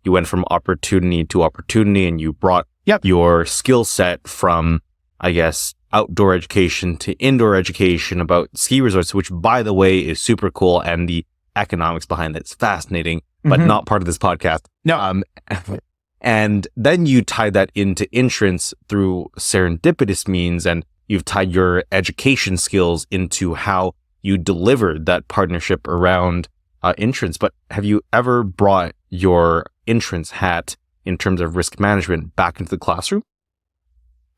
you went from opportunity to opportunity and you brought your skill set from, I guess, outdoor education to indoor education about ski resorts, which by the way is super cool. And the economics behind that's fascinating, but not part of this podcast. No. And then you tie that into insurance through serendipitous means, and you've tied your education skills into how you deliver that partnership around insurance. But have you ever brought your insurance hat in terms of risk management back into the classroom?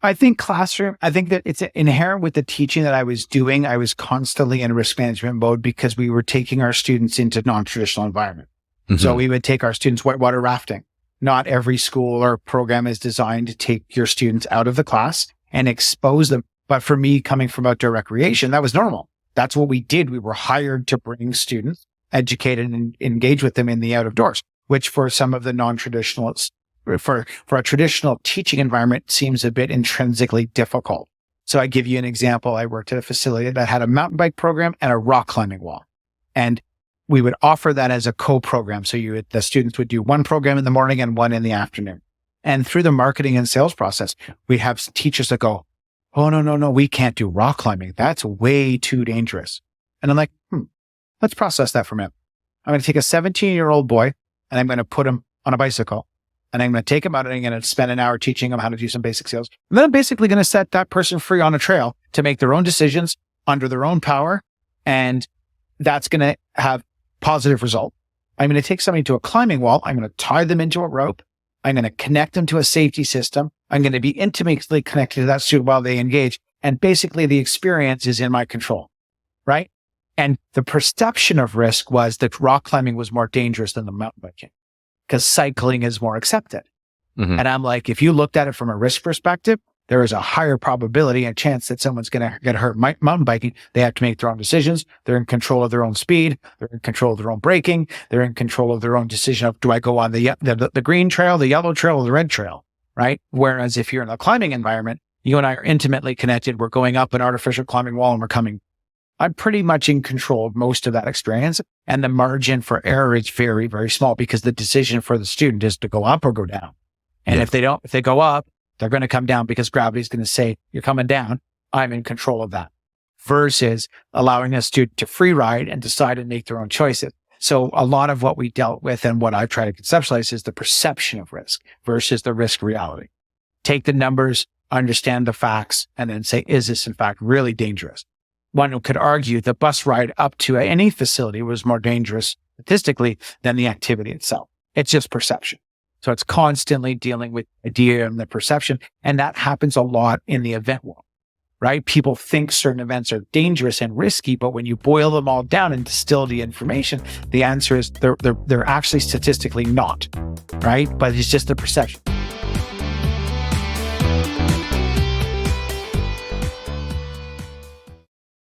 I think that it's inherent with the teaching that I was doing. I was constantly in risk management mode because we were taking our students into non-traditional environment. So we would take our students whitewater rafting. Not every school or program is designed to take your students out of the class and expose them. But for me, coming from outdoor recreation, that was normal. That's what we did. We were hired to bring students, educate and engage with them in the out of doors, which for some of the non-traditionalists, for a traditional teaching environment seems a bit intrinsically difficult. So I give you an example. I worked at a facility that had a mountain bike program and a rock climbing wall. And we would offer that as a co-program. So the students would do one program in the morning and one in the afternoon. And through the marketing and sales process, we'd have teachers that go, oh, no, we can't do rock climbing. That's way too dangerous. And I'm like, let's process that for a minute. I'm going to take a 17-year-old boy and I'm going to put him on a bicycle and I'm going to take him out and I'm going to spend an hour teaching him how to do some basic skills. And then I'm basically going to set that person free on a trail to make their own decisions under their own power. And that's going to have positive result. I'm going to take somebody to a climbing wall. I'm going to tie them into a rope. I'm going to connect them to a safety system. I'm going to be intimately connected to that student while they engage. And basically the experience is in my control, right? And the perception of risk was that rock climbing was more dangerous than the mountain biking because cycling is more accepted. And I'm like, if you looked at it from a risk perspective, there is a higher probability and chance that someone's going to get hurt. Mountain biking, they have to make their own decisions. They're in control of their own speed. They're in control of their own braking. They're in control of their own decision of, do I go on the green trail, the yellow trail, or the red trail, right? Whereas if you're in a climbing environment, you and I are intimately connected. We're going up an artificial climbing wall and we're coming. I'm pretty much in control of most of that experience. And the margin for error is very, very small because the decision for the student is to go up or go down. And if they go up, they're going to come down because gravity is going to say, you're coming down. I'm in control of that versus allowing a student to free ride and decide and make their own choices. So a lot of what we dealt with and what I try to conceptualize is the perception of risk versus the risk reality. Take the numbers, understand the facts, and then say, is this in fact really dangerous? One could argue the bus ride up to any facility was more dangerous statistically than the activity itself. It's just perception. So it's constantly dealing with idea and the perception. And that happens a lot in the event world, right? People think certain events are dangerous and risky, but when you boil them all down and distill the information, the answer is they're actually statistically not, right? But it's just the perception.